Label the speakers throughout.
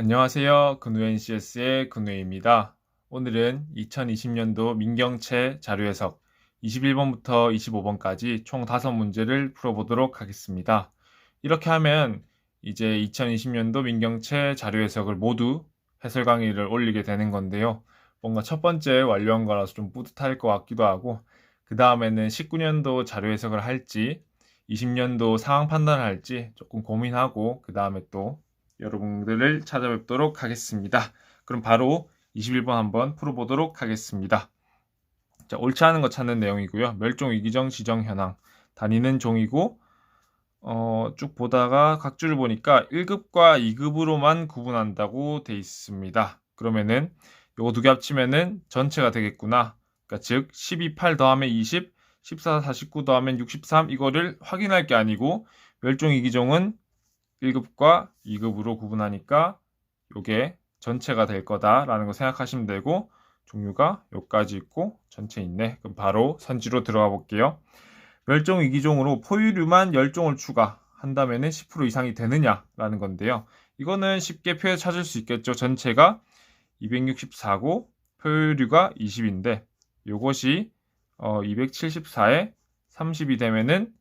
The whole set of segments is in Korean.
Speaker 1: 안녕하세요. 근우 NCS의 근우입니다. 오늘은 2020년도 민경채 자료 해석 21번부터 25번까지 총 5문제를 풀어보도록 하겠습니다. 이렇게 하면 이제 2020년도 민경채 자료 해석을 모두 해설 강의를 올리게 되는 건데요. 뭔가 첫 번째 완료한 거라서 좀 뿌듯할 것 같기도 하고, 그 다음에는 19년도 자료 해석을 할지 20년도 상황 판단을 할지 조금 고민하고, 그 다음에 또 여러분들을 찾아뵙도록 하겠습니다. 그럼 바로 21번 한번 풀어보도록 하겠습니다. 자, 옳지 않은 거 찾는 내용이고요. 멸종 위기종 지정 현황. 다니는 종이고, 쭉 보다가 각 줄을 보니까 1급과 2급으로만 구분한다고 돼 있습니다. 그러면은 요거 두 개 합치면은 전체가 되겠구나. 그러니까 즉 12, 8 더하면 20, 14, 49 더하면 63 이거를 확인할 게 아니고 멸종 위기종은 1급과 2급으로 구분하니까 요게 전체가 될 거다라는 거 생각하시면 되고, 종류가 요까지 있고 전체 있네. 그럼 바로 선지로 들어가 볼게요. 멸종 위기종으로 포유류만 10종을 추가한다면 10% 이상이 되느냐라는 건데요. 이거는 쉽게 표에 찾을 수 있겠죠. 전체가 264고 포유류가 20인데 요것이 274에 30이 되면은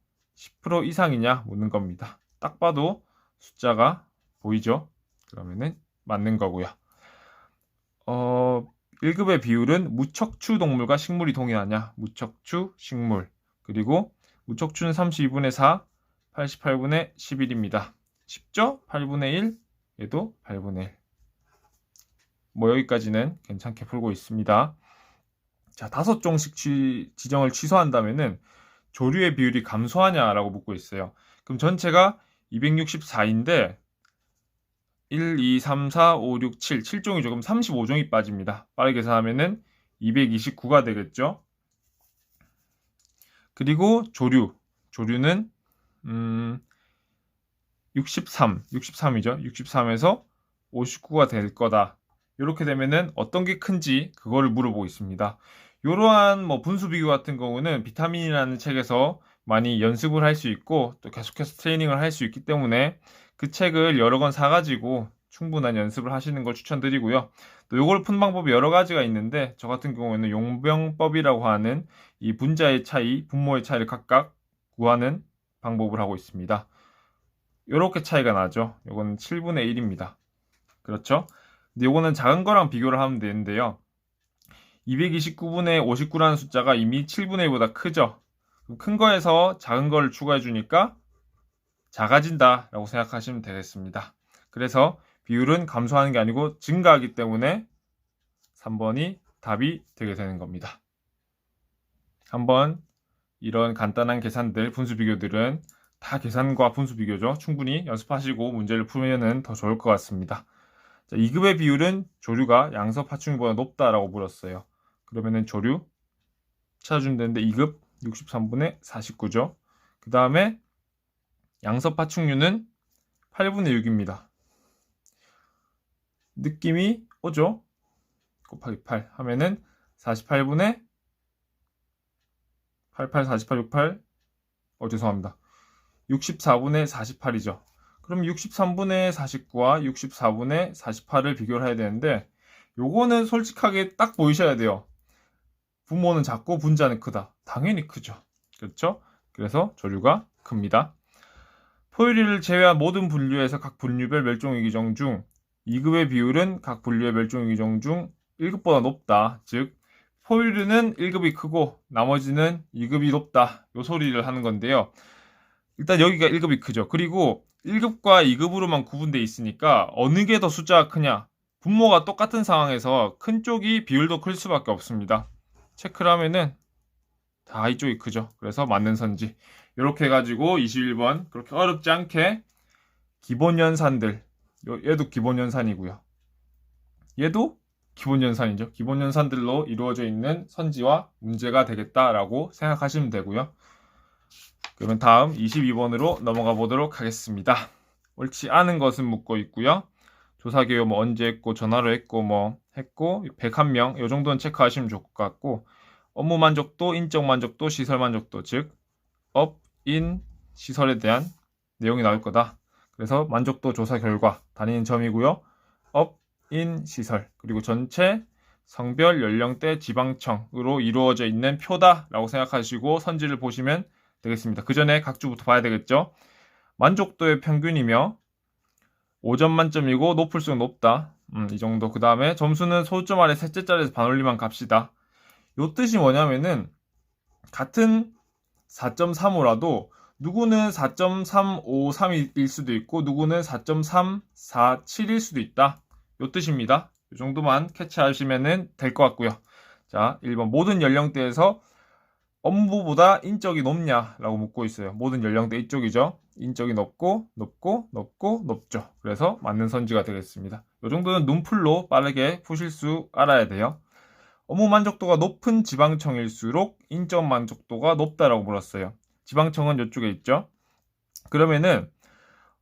Speaker 1: 10% 이상이냐 묻는 겁니다. 딱 봐도 숫자가 보이죠? 그러면은 맞는 거고요. 1급의 비율은 무척추 동물과 식물이 동일하냐? 무척추, 식물. 그리고 무척추는 32분의 4, 88분의 11입니다. 쉽죠? 8분의 1, 얘도 8분의 1. 뭐 여기까지는 괜찮게 풀고 있습니다. 자, 5종씩 지정을 취소한다면은 조류의 비율이 감소하냐라고 묻고 있어요. 그럼 전체가 264인데 1, 2, 3, 4, 5, 6, 7, 7종이죠. 그럼 35종이 빠집니다. 빠르게 계산하면은 229가 되겠죠. 그리고 조류는 63이죠. 63에서 59가 될 거다. 이렇게 되면은 어떤 게 큰지 그거를 물어보고 있습니다. 이러한 뭐 분수 비교 같은 경우는 비타민이라는 책에서 많이 연습을 할 수 있고 또 계속해서 트레이닝을 할 수 있기 때문에 그 책을 여러 권 사가지고 충분한 연습을 하시는 걸 추천드리고요. 또 이걸 푸는 방법이 여러 가지가 있는데 저 같은 경우에는 용병법이라고 하는 이 분자의 차이, 분모의 차이를 각각 구하는 방법을 하고 있습니다. 이렇게 차이가 나죠. 이거는 7분의 1입니다. 그렇죠? 근데 요거는 작은 거랑 비교를 하면 되는데요. 229분의 59라는 숫자가 이미 7분의 1보다 크죠. 큰 거에서 작은 거를 추가해 주니까 작아진다 라고 생각하시면 되겠습니다. 그래서 비율은 감소하는 게 아니고 증가하기 때문에 3번이 답이 되게 되는 겁니다. 한번 이런 간단한 계산들, 분수 비교들은 다 계산과 분수 비교죠. 충분히 연습하시고 문제를 풀면 더 좋을 것 같습니다. 자, 2급의 비율은 조류가 양서 파충류보다 높다라고 물었어요. 그러면은 조류 찾아주면 되는데 2급 63분의 49죠. 그 다음에 양서 파충류는 8분의 6입니다. 느낌이 오죠? 곱하기 8 하면은 48분의 88, 48, 68 죄송합니다. 64분의 48이죠. 그럼 63분의 49와 64분의 48을 비교를 해야 되는데 요거는 솔직하게 딱 보이셔야 돼요. 분모는 작고 분자는 크다. 당연히 크죠. 그렇죠? 그래서 조류가 큽니다. 포유류를 제외한 모든 분류에서 각 분류별 멸종위기종 중 2급의 비율은 각 분류의 멸종위기종 중 1급보다 높다. 즉 포유류는 1급이 크고 나머지는 2급이 높다. 요 소리를 하는 건데요. 일단 여기가 1급이 크죠. 그리고 1급과 2급으로만 구분되어 있으니까 어느 게 더 숫자가 크냐? 분모가 똑같은 상황에서 큰 쪽이 비율도 클 수밖에 없습니다. 체크를 하면은 다 이쪽이 크죠. 그래서 맞는 선지. 이렇게 해가지고 21번 그렇게 어렵지 않게 기본 연산들, 얘도 기본 연산이고요. 얘도 기본 연산이죠. 기본 연산들로 이루어져 있는 선지와 문제가 되겠다라고 생각하시면 되고요. 그러면 다음 22번으로 넘어가 보도록 하겠습니다. 옳지 않은 것은 묻고 있고요. 조사 개요 뭐 언제 했고 전화로 했고 뭐 했고 101명 이 정도는 체크하시면 좋을 것 같고, 업무 만족도, 인적 만족도, 시설 만족도, 즉 업, 인, 시설에 대한 내용이 나올 거다. 그래서 만족도 조사 결과 다니는 점이고요. 업인 시설, 그리고 전체 성별, 연령대, 지방청으로 이루어져 있는 표다라고 생각하시고 선지를 보시면 되겠습니다. 그 전에 각 주부터 봐야 되겠죠. 만족도의 평균이며 5점 만점이고 높을수록 높다. 이 정도. 그 다음에 점수는 소점 아래 셋째 자리에서 반올림만 갑시다. 요 뜻이 뭐냐면은 같은 4.35라도 누구는 4.353일 수도 있고 누구는 4.347일 수도 있다. 요 뜻입니다. 이 정도만 캐치하시면 될 것 같고요. 자, 1번 모든 연령대에서 업무보다 인적이 높냐라고 묻고 있어요. 모든 연령대 이쪽이죠. 인적이 높고 높죠. 그래서 맞는 선지가 되겠습니다. 이 정도는 눈풀로 빠르게 푸실 수 알아야 돼요. 업무 만족도가 높은 지방청일수록 인적 만족도가 높다라고 물었어요. 지방청은 이쪽에 있죠. 그러면은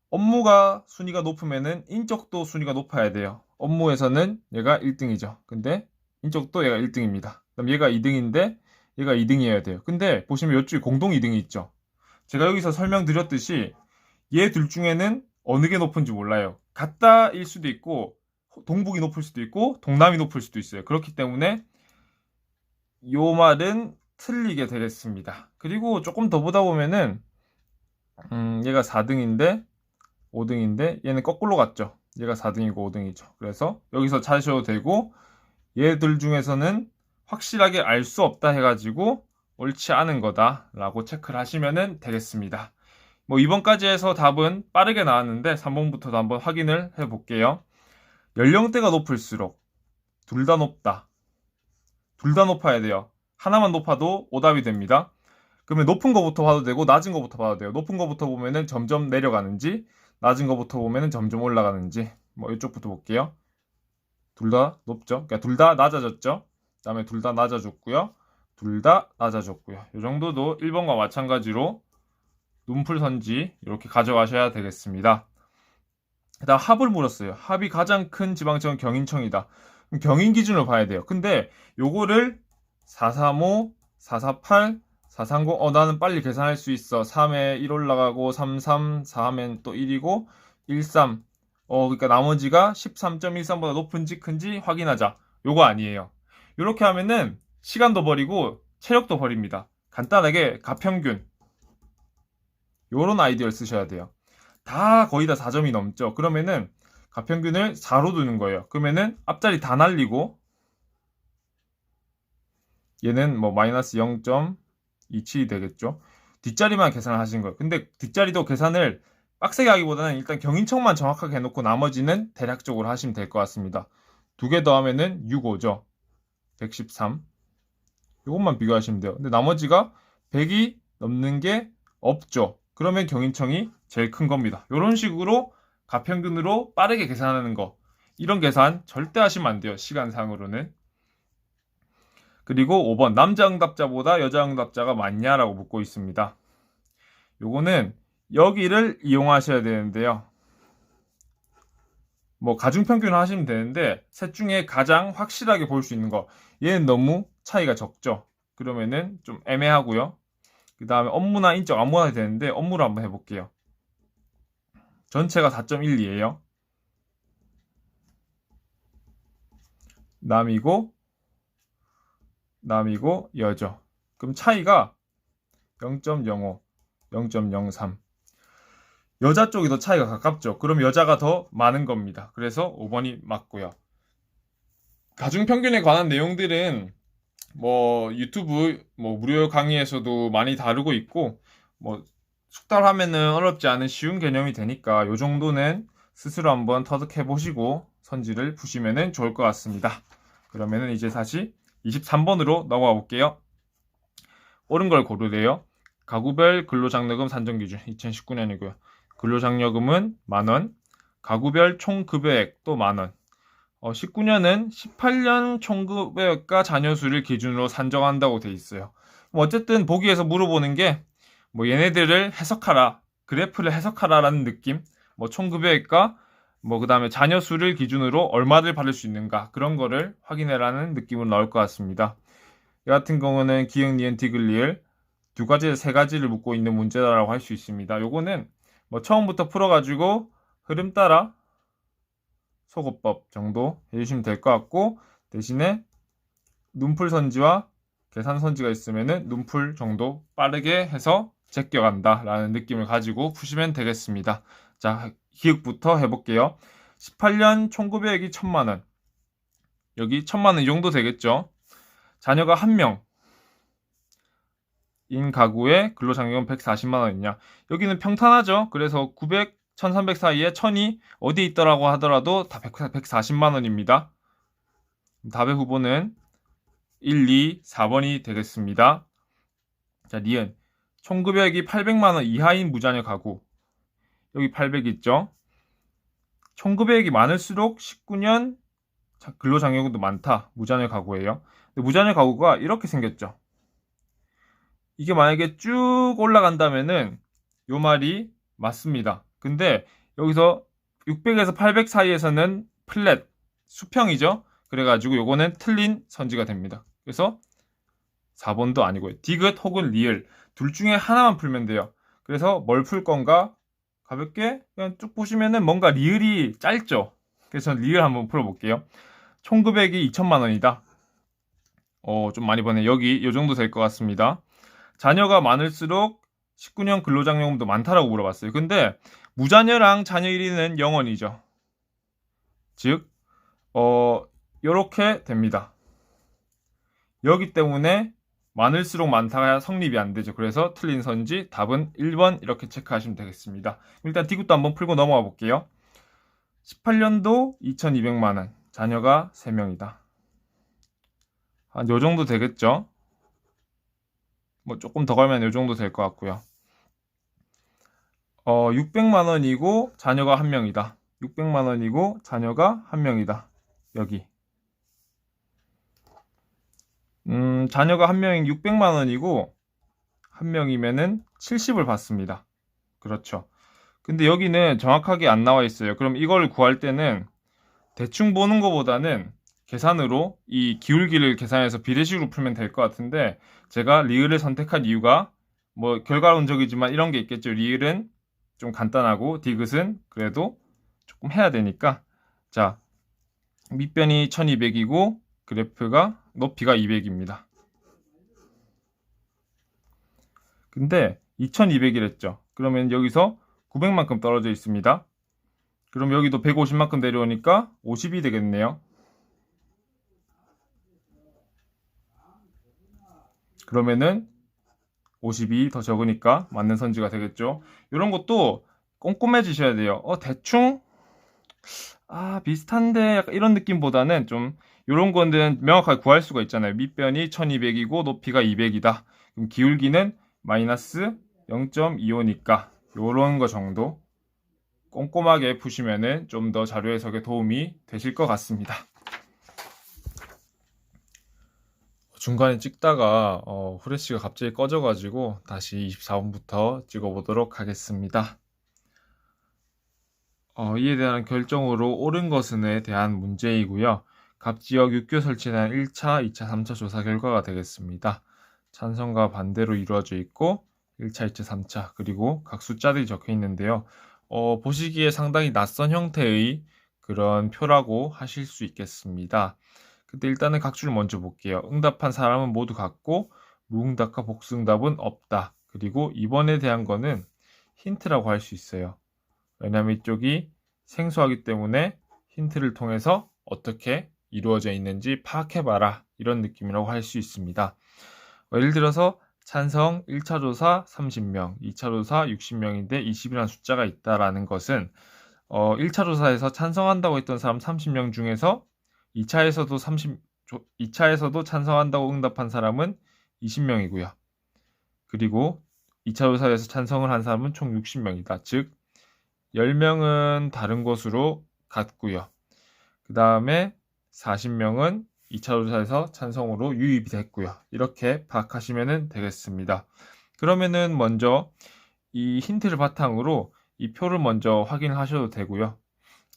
Speaker 1: 업무가 순위가 높으면은 인적도 순위가 높아야 돼요. 업무에서는 얘가 1등이죠. 근데 인적도 얘가 1등입니다. 그럼 얘가 2등인데 얘가 2등이어야 돼요. 근데 보시면 이쪽에 공동 2등이 있죠. 제가 여기서 설명드렸듯이 얘 둘 중에는 어느 게 높은지 몰라요. 같다일 수도 있고 동북이 높을 수도 있고 동남이 높을 수도 있어요. 그렇기 때문에 요 말은 틀리게 되겠습니다. 그리고 조금 더 보다 보면은 얘가 4등인데 5등인데 얘는 거꾸로 갔죠. 얘가 4등이고 5등이죠. 그래서 여기서 찾으셔도 되고 얘들 중에서는 확실하게 알 수 없다 해가지고 옳지 않은 거다 라고 체크를 하시면 되겠습니다. 뭐 2번까지 해서 답은 빠르게 나왔는데 3번부터도 한번 확인을 해볼게요. 연령대가 높을수록 둘 다 높다. 둘 다 높아야 돼요. 하나만 높아도 오답이 됩니다. 그러면 높은 거부터 봐도 되고 낮은 거부터 봐도 돼요. 높은 거부터 보면은 점점 내려가는지 낮은 거부터 보면은 점점 올라가는지 뭐 이쪽부터 볼게요. 둘 다 높죠. 그러니까 둘 다 낮아졌죠. 그 다음에 둘 다 낮아졌고요. 둘 다 낮아졌고요. 이 정도도 1번과 마찬가지로 눈풀 선지 이렇게 가져가셔야 되겠습니다. 다음 합을 물었어요. 합이 가장 큰 지방청은 경인청이다. 그럼 경인 기준으로 봐야 돼요. 근데 요거를 435, 448, 430, 나는 빨리 계산할 수 있어. 3에 1 올라가고 33, 4하면 또 1이고 13. 그러니까 나머지가 13.13보다 높은지 큰지 확인하자. 요거 아니에요. 요렇게 하면은 시간도 버리고 체력도 버립니다. 간단하게 가평균. 요런 아이디어를 쓰셔야 돼요. 다 거의 다 4점이 넘죠. 그러면은 가평균을 4로 두는 거예요. 그러면은 앞자리 다 날리고 얘는 뭐 마이너스 0.27이 되겠죠. 뒷자리만 계산을 하신 거예요. 근데 뒷자리도 계산을 빡세게 하기보다는 일단 경인청만 정확하게 해놓고 나머지는 대략적으로 하시면 될 것 같습니다. 두 개 더하면은 65죠. 113. 이것만 비교하시면 돼요. 근데 나머지가 100이 넘는 게 없죠. 그러면 경인청이 제일 큰 겁니다. 이런 식으로 가평균으로 빠르게 계산하는 거. 이런 계산 절대 하시면 안 돼요. 시간상으로는. 그리고 5번 남자 응답자보다 여자 응답자가 많냐라고 묻고 있습니다. 요거는 여기를 이용하셔야 되는데요. 뭐 가중평균을 하시면 되는데 셋 중에 가장 확실하게 볼 수 있는 거. 얘는 너무 차이가 적죠. 그러면은 좀 애매하고요. 그 다음에 업무나 인적 아무거나 되는데 업무를 한번 해볼게요. 전체가 4.12예요. 남이고 여죠. 그럼 차이가 0.05, 0.03. 여자 쪽이 더 차이가 가깝죠. 그럼 여자가 더 많은 겁니다. 그래서 5번이 맞고요. 가중평균에 관한 내용들은 뭐 유튜브 뭐 무료 강의에서도 많이 다루고 있고 뭐 숙달하면은 어렵지 않은 쉬운 개념이 되니까 요 정도는 스스로 한번 터득해 보시고 선지를 푸시면은 좋을 것 같습니다. 그러면은 이제 다시 23번으로 넘어가 볼게요. 옳은 걸 고르래요. 가구별 근로장려금 산정기준 2019년이고요. 근로장려금은 만원, 가구별 총급여액도 만원. 19년은 18년 총급여액과 자녀수를 기준으로 산정한다고 돼 있어요. 어쨌든 보기에서 물어보는 게 뭐 얘네들을 해석하라, 그래프를 해석하라라는 느낌. 뭐 총급여액과 뭐 그 다음에 자녀수를 기준으로 얼마를 받을 수 있는가 그런 거를 확인해라는 느낌으로 나올 것 같습니다. 이 같은 경우는 기역, 니은, 디귿, 리을 두 가지에서 세 가지를 묻고 있는 문제다라고 할 수 있습니다. 요거는 뭐 처음부터 풀어가지고 흐름 따라 소거법 정도 해주시면 될 것 같고, 대신에 눈풀 선지와 계산 선지가 있으면은 눈풀 정도 빠르게 해서 제껴간다 라는 느낌을 가지고 푸시면 되겠습니다. 자, 기억부터 해볼게요. 18년 총급여액이 1000만원. 여기 1000만원 이 정도 되겠죠. 자녀가 1명 인 가구에 근로장려금 140만원이냐. 여기는 평탄하죠. 그래서 900, 1300 사이에 1000이 어디에 있더라고 하더라도 다 140만원입니다. 답의 후보는 1, 2, 4번이 되겠습니다. 자, 니은. 총급여액이 800만원 이하인 무자녀 가구. 여기 800 있죠. 총급여액이 많을수록 19년 근로장려금도 많다. 무자녀 가구예요. 근데 무자녀 가구가 이렇게 생겼죠. 이게 만약에 쭉 올라간다면은 요 말이 맞습니다. 근데 여기서 600에서 800 사이에서는 플랫, 수평이죠. 그래가지고 요거는 틀린 선지가 됩니다. 그래서 4번도 아니고요. 디귿 혹은 리을 둘 중에 하나만 풀면 돼요. 그래서 뭘 풀 건가? 가볍게 그냥 쭉 보시면은 뭔가 리을이 짧죠. 그래서 저는 리을 한번 풀어볼게요. 총급액이 2천만 원이다. 좀 많이 버네. 여기 요 정도 될 것 같습니다. 자녀가 많을수록 19년 근로장려금도 많다라고 물어봤어요. 근데 무자녀랑 자녀 1위는 0원이죠. 즉 요렇게 됩니다. 여기 때문에 많을수록 많다가 성립이 안 되죠. 그래서 틀린 선지 답은 1번 이렇게 체크하시면 되겠습니다. 일단 디귿도 한번 풀고 넘어가 볼게요. 18년도 2200만원. 자녀가 3명이다. 한 요 정도 되겠죠? 뭐 조금 더 가면 요 정도 될 것 같고요. 600만원이고 자녀가 1명이다. 600만원이고 자녀가 1명이다. 여기. 자녀가 1명인 600만원이고 1명이면은 70을 받습니다. 그렇죠. 근데 여기는 정확하게 안 나와 있어요. 그럼 이걸 구할 때는 대충 보는 것보다는 계산으로 이 기울기를 계산해서 비례식으로 풀면 될 것 같은데 제가 리을을 선택한 이유가 뭐 결과론적이지만 이런 게 있겠죠. 리을은 좀 간단하고 디귿은 그래도 조금 해야 되니까 자 밑변이 1200이고 그래프가 높이가 200입니다. 근데 2200이랬죠. 그러면 여기서 900만큼 떨어져 있습니다. 그럼 여기도 150만큼 내려오니까 50이 되겠네요. 그러면은 50이 더 적으니까 맞는 선지가 되겠죠. 이런 것도 꼼꼼해지셔야 돼요. 대충 비슷한데 약간 이런 느낌보다는 좀 이런 거는 명확하게 구할 수가 있잖아요. 밑변이 1200이고 높이가 200이다. 그럼 기울기는 마이너스 0.25니까 이런 거 정도 꼼꼼하게 푸시면은 좀 더 자료 해석에 도움이 되실 것 같습니다. 중간에 찍다가 후레쉬가 갑자기 꺼져가지고 다시 24번부터 찍어보도록 하겠습니다. 이에 대한 결정으로 옳은 것은에 대한 문제이고요. 각 지역 6교 설치에 대한 1차, 2차, 3차 조사 결과가 되겠습니다. 찬성과 반대로 이루어져 있고 1차, 2차, 3차 그리고 각 숫자들이 적혀 있는데요. 보시기에 상당히 낯선 형태의 그런 표라고 하실 수 있겠습니다. 근데 일단은 각 줄을 먼저 볼게요. 응답한 사람은 모두 같고 무응답과 복수응답은 없다. 그리고 2번에 대한 거는 힌트라고 할 수 있어요. 왜냐하면 이쪽이 생소하기 때문에 힌트를 통해서 어떻게 이루어져 있는지 파악해봐라. 이런 느낌이라고 할 수 있습니다. 예를 들어서 찬성 1차 조사 30명, 2차 조사 60명인데 20이라는 숫자가 있다라는 것은 1차 조사에서 찬성한다고 했던 사람 30명 중에서 2차에서도 찬성한다고 응답한 사람은 20명이고요. 그리고 2차 조사에서 찬성을 한 사람은 총 60명이다. 즉 10명은 다른 곳으로 갔고요. 그 다음에 40명은 2차 조사에서 찬성으로 유입이 됐고요. 이렇게 파악하시면 되겠습니다. 그러면은 먼저 이 힌트를 바탕으로 이 표를 먼저 확인을 하셔도 되고요.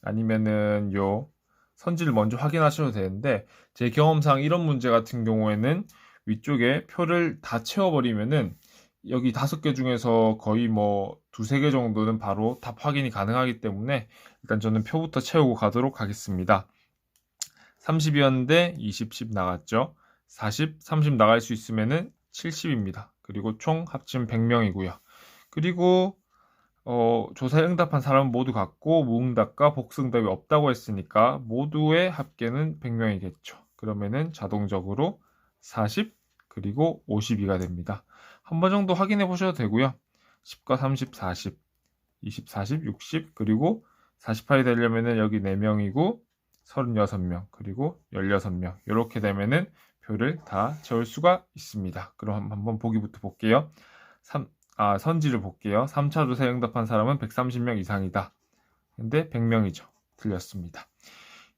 Speaker 1: 아니면은 요 선지를 먼저 확인하셔도 되는데 제 경험상 이런 문제 같은 경우에는 위쪽에 표를 다 채워버리면은 여기 5개 중에서 거의 뭐 두세 개 정도는 바로 답 확인이 가능하기 때문에 일단 저는 표부터 채우고 가도록 하겠습니다. 30이었는데 20, 10 나갔죠. 40, 30 나갈 수 있으면은 70입니다. 그리고 총 합치면 100명이고요. 그리고 조사에 응답한 사람은 모두 같고 무응답과 복수응답이 없다고 했으니까 모두의 합계는 100명이겠죠. 그러면은 자동적으로 40 그리고 52가 됩니다. 한 번 정도 확인해 보셔도 되고요. 10과 30, 40, 20, 40, 60 그리고 48이 되려면은 여기 4명이고 36명 그리고 16명 이렇게 되면은 표를 다 채울 수가 있습니다. 그럼 한번 보기부터 볼게요. 선지를 볼게요. 3차 조사에 응답한 사람은 130명 이상이다. 근데 100명이죠. 틀렸습니다.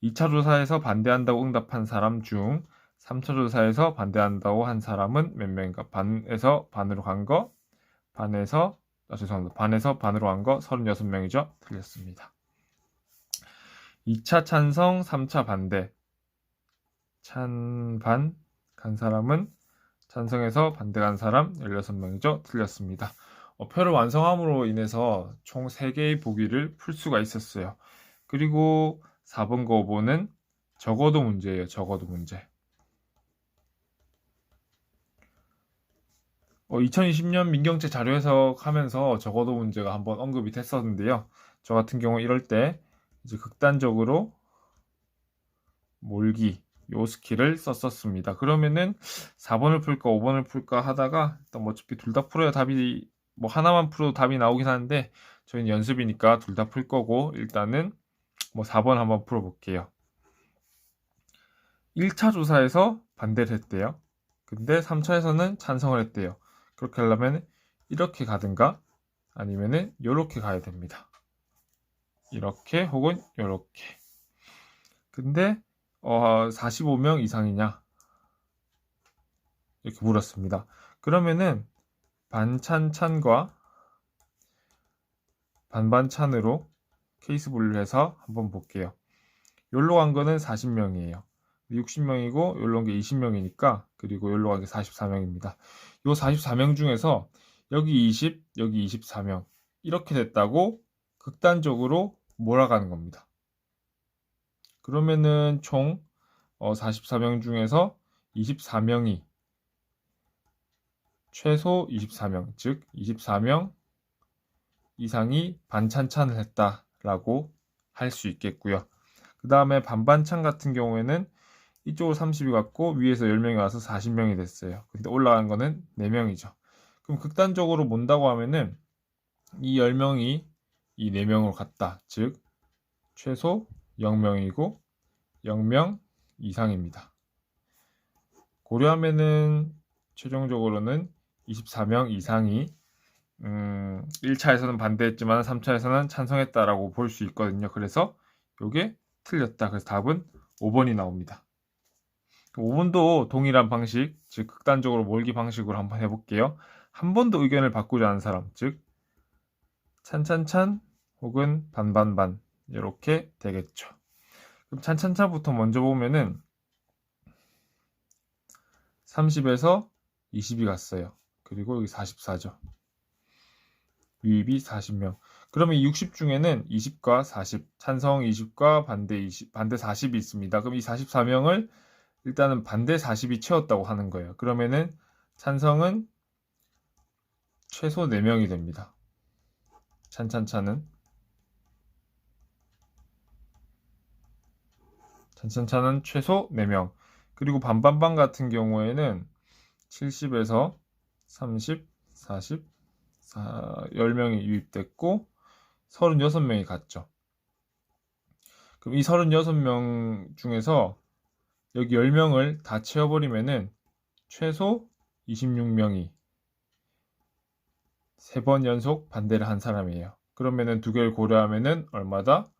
Speaker 1: 2차 조사에서 반대한다고 응답한 사람 중 3차 조사에서 반대한다고 한 사람은 몇 명인가? 반에서 반으로 간 거, 죄송합니다. 반에서 반으로 간 거 36명이죠. 틀렸습니다. 2차 찬성, 3차 반대. 찬반 간 사람은 찬성에서 반대 간 사람 16명이죠. 틀렸습니다. 표를 완성함으로 인해서 총 3개의 보기를 풀 수가 있었어요. 그리고 4번과 5번은 적어도 문제예요. 적어도 문제. 2020년 민경채 자료 해석하면서 적어도 문제가 한번 언급이 됐었는데요. 저 같은 경우 이럴 때 이제 극단적으로 몰기 요 스킬을 썼었습니다. 그러면은 4번을 풀까 5번을 풀까 하다가 일단 뭐 어차피 둘 다 풀어야 답이 뭐 하나만 풀어도 답이 나오긴 하는데 저희는 연습이니까 둘 다 풀 거고 일단은 뭐 4번 한번 풀어볼게요. 1차 조사에서 반대를 했대요. 근데 3차에서는 찬성을 했대요. 그렇게 하려면 이렇게 가든가 아니면은 이렇게 가야 됩니다. 이렇게 혹은 이렇게. 근데 45명 이상이냐? 이렇게 물었습니다. 그러면은 반찬찬과 반반찬으로 케이스 분류해서 한번 볼게요. 여기로 간 거는 40명이에요. 60명이고 여기로 간 게 20명이니까 그리고 여기로 간 게 44명입니다. 이 44명 중에서 여기 20, 여기 24명 이렇게 됐다고 극단적으로 몰아가는 겁니다. 그러면은 총 44명 중에서 24명이 최소 24명, 즉 24명 이상이 반찬찬을 했다라고 할 수 있겠고요. 그 다음에 반반찬 같은 경우에는 이쪽으로 30이 갔고 위에서 10명이 와서 40명이 됐어요. 근데 올라간 거는 4명이죠. 그럼 극단적으로 몬다고 하면은 이 10명이 이 4명으로 갔다. 즉 최소 0명이고 0명 이상입니다. 고려하면은 최종적으로는 24명 이상이 1차에서는 반대했지만 3차에서는 찬성했다라고 볼 수 있거든요. 그래서 이게 틀렸다. 그래서 답은 5번이 나옵니다. 5번도 동일한 방식, 즉 극단적으로 몰기 방식으로 한번 해볼게요. 한 번도 의견을 바꾸지 않은 사람, 즉 찬찬찬 혹은 반반반 이렇게 되겠죠. 그럼 찬찬찬부터 먼저 보면은 30에서 20이 갔어요. 그리고 여기 44죠. 유입이 40명. 그러면 60 중에는 20과 40, 찬성 20과 반대 20, 반대 40이 있습니다. 그럼 이 44명을 일단은 반대 40이 채웠다고 하는 거예요. 그러면은 찬성은 최소 4명이 됩니다. 찬찬찬은 최소 4명. 그리고 반반반 같은 경우에는 70에서 30, 40, 10명이 유입됐고 36명이 갔죠. 그럼 이 36명 중에서 여기 10명을 다 채워버리면은 최소 26명이 3번 연속 반대를 한 사람이에요. 그러면은 두 개를 고려하면은 얼마다?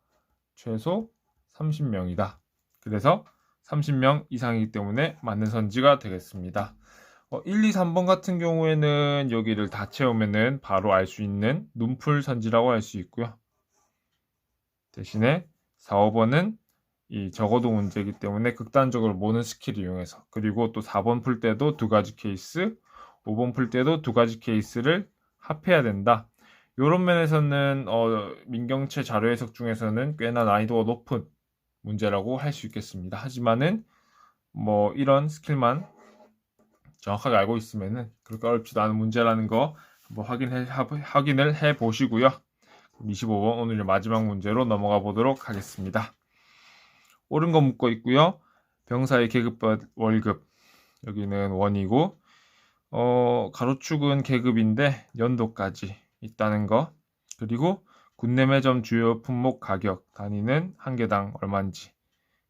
Speaker 1: 최소 30명이다. 그래서 30명 이상이기 때문에 맞는 선지가 되겠습니다. 1, 2, 3번 같은 경우에는 여기를 다 채우면은 바로 알 수 있는 눈풀 선지라고 할 수 있고요. 대신에 4, 5번은 이 적어도 문제이기 때문에 극단적으로 모는 스킬을 이용해서 그리고 또 4번 풀 때도 두 가지 케이스 5번 풀 때도 두 가지 케이스를 합해야 된다. 이런 면에서는 민경채 자료 해석 중에서는 꽤나 난이도가 높은 문제라고 할 수 있겠습니다. 하지만은 뭐 이런 스킬만 정확하게 알고 있으면은 그렇게 어렵지도 않은 문제라는 거 한번 확인을 해 보시고요. 25번 오늘의 마지막 문제로 넘어가 보도록 하겠습니다. 옳은 거 묻고 있고요. 병사의 계급 월급 여기는 원이고 가로축은 계급인데 연도까지 있다는 거, 그리고 군내 매점 주요 품목 가격 단위는 한 개당 얼마인지,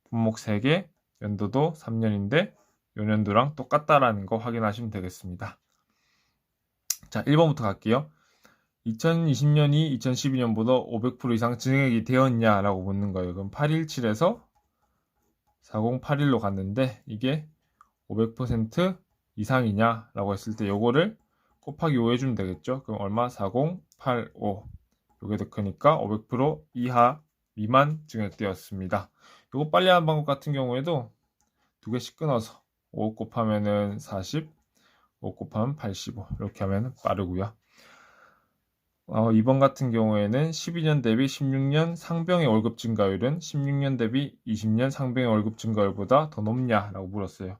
Speaker 1: 품목 3개, 연도도 3년인데 요 년도랑 똑같다라는 거 확인하시면 되겠습니다. 자, 1번부터 갈게요. 2020년이 2012년보다 500% 이상 증액이 되었냐라고 묻는 거예요. 그럼 817에서 4081로 갔는데 이게 500% 이상이냐라고 했을 때 요거를 곱하기 5 해주면 되겠죠. 그럼 얼마? 4085. 요게 더 크니까 500% 이하 미만 증액되었습니다. 요거 빨리 하는 방법 같은 경우에도 두 개씩 끊어서 5 곱하면은 40, 5 곱하면 85 이렇게 하면 빠르고요. 2번 같은 경우에는 12년 대비 16년 상병의 월급 증가율은 16년 대비 20년 상병의 월급 증가율보다 더 높냐라고 물었어요.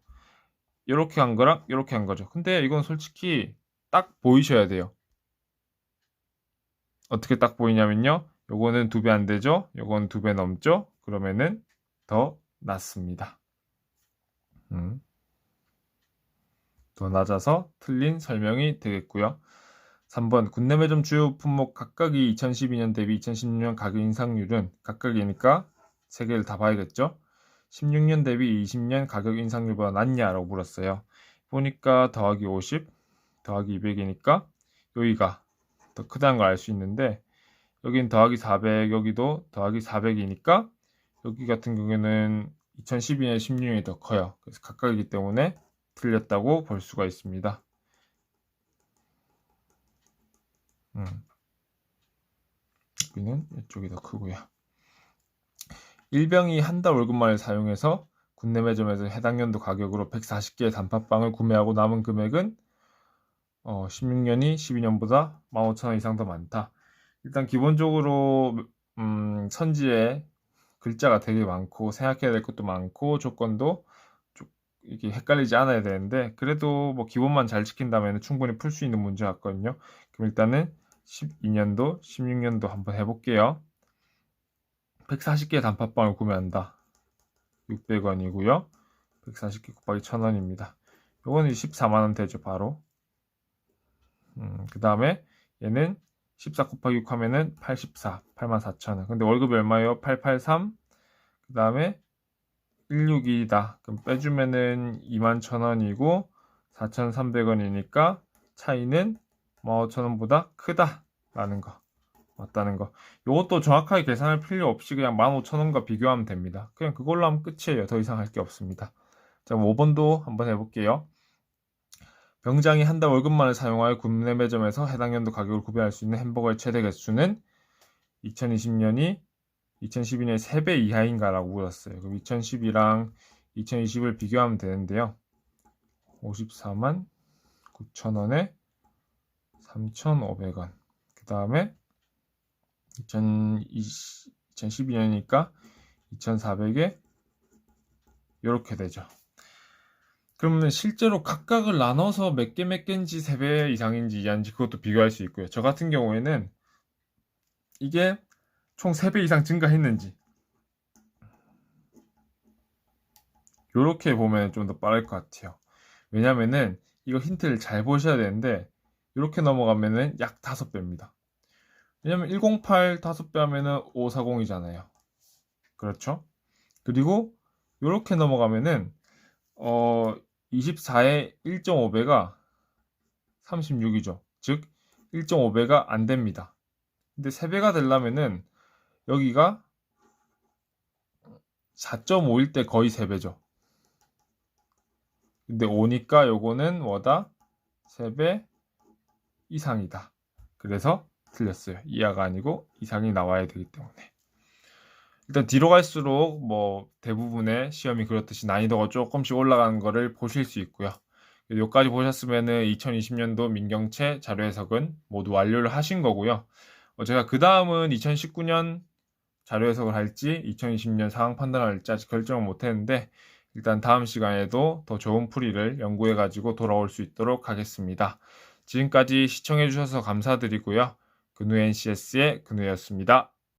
Speaker 1: 이렇게 한 거랑 이렇게 한 거죠. 근데 이건 솔직히 딱 보이셔야 돼요. 어떻게 딱 보이냐면요. 요거는 2배 안 되죠. 요건 2배 넘죠. 그러면은 더 낮습니다. 더 낮아서 틀린 설명이 되겠고요. 3번 군내 매점 주요 품목 각각이 2012년 대비 2016년 가격 인상률은 각각이니까 3개를 다 봐야겠죠. 16년 대비 20년 가격 인상률보다 낮냐라고 물었어요. 보니까 더하기 50 더하기 200이니까 여기가 더 크다는 걸 알 수 있는데 여긴 더하기 400 여기도 더하기 400이니까 여기 같은 경우에는 2012년 16년이 더 커요. 그래서 각각이기 때문에 틀렸다고 볼 수가 있습니다. 여기는 이쪽이 더 크고요. 일병이 한 달 월급만을 사용해서 군내 매점에서 해당 연도 가격으로 140개의 단팥빵을 구매하고 남은 금액은 16년이 12년보다 15,000원 이상 더 많다. 일단 기본적으로 선지에 글자가 되게 많고 생각해야 될 것도 많고 조건도 이게 헷갈리지 않아야 되는데 그래도 뭐 기본만 잘 지킨다면 충분히 풀 수 있는 문제 같거든요. 그럼 일단은 12년도, 16년도 한번 해볼게요. 140개의 단팥빵을 구매한다. 600원이고요. 140개 곱하기 1000원입니다. 요거는 14만원 되죠, 바로. 그 다음에 얘는 14 곱하기 6 하면은 84, 84,000원. 근데 월급이 얼마예요? 883. 그 다음에 162다. 그럼 빼주면은 21,000원이고 4,300원이니까 차이는 15,000원보다 크다라는 거. 맞다는 거. 이것도 정확하게 계산할 필요 없이 그냥 15,000원과 비교하면 됩니다. 그냥 그걸로 하면 끝이에요. 더 이상 할 게 없습니다. 자, 5번도 한번 해볼게요. 병장이 한 달 월급만을 사용하여 국내 매점에서 해당 연도 가격을 구매할 수 있는 햄버거의 최대 개수는 2020년이 2012년의 3배 이하인가 라고 물었어요. 그럼 2012랑 2020을 비교하면 되는데요. 54만 9천원에 3,500원. 그 다음에 2012년이니까 2,400에 이렇게 되죠. 그러면 실제로 각각을 나눠서 몇 개인지 3배 이상인지 이하인지 그것도 비교할 수 있고요. 저 같은 경우에는 이게 총 3배 이상 증가했는지 이렇게 보면 좀 더 빠를 것 같아요. 왜냐면은 이거 힌트를 잘 보셔야 되는데 이렇게 넘어가면은 약 5배입니다. 왜냐면 108 5배 하면은 540이잖아요. 그렇죠? 그리고 이렇게 넘어가면은 24의 1.5배가 36이죠. 즉 1.5배가 안 됩니다. 근데 3배가 되려면은 여기가 4.5일 때 거의 3배죠. 근데 5니까 요거는 뭐다? 3배 이상이다. 그래서 틀렸어요. 이하가 아니고 이상이 나와야 되기 때문에. 일단 뒤로 갈수록 뭐 대부분의 시험이 그렇듯이 난이도가 조금씩 올라가는 거를 보실 수 있고요. 여기까지 보셨으면은 2020년도 민경채 자료 해석은 모두 완료를 하신 거고요. 제가 그 다음은 2019년 자료 해석을 할지 2020년 상황 판단을 할지 아직 결정을 못 했는데 일단 다음 시간에도 더 좋은 풀이를 연구해 가지고 돌아올 수 있도록 하겠습니다. 지금까지 시청해 주셔서 감사드리고요. 근우 NCS의 근우였습니다.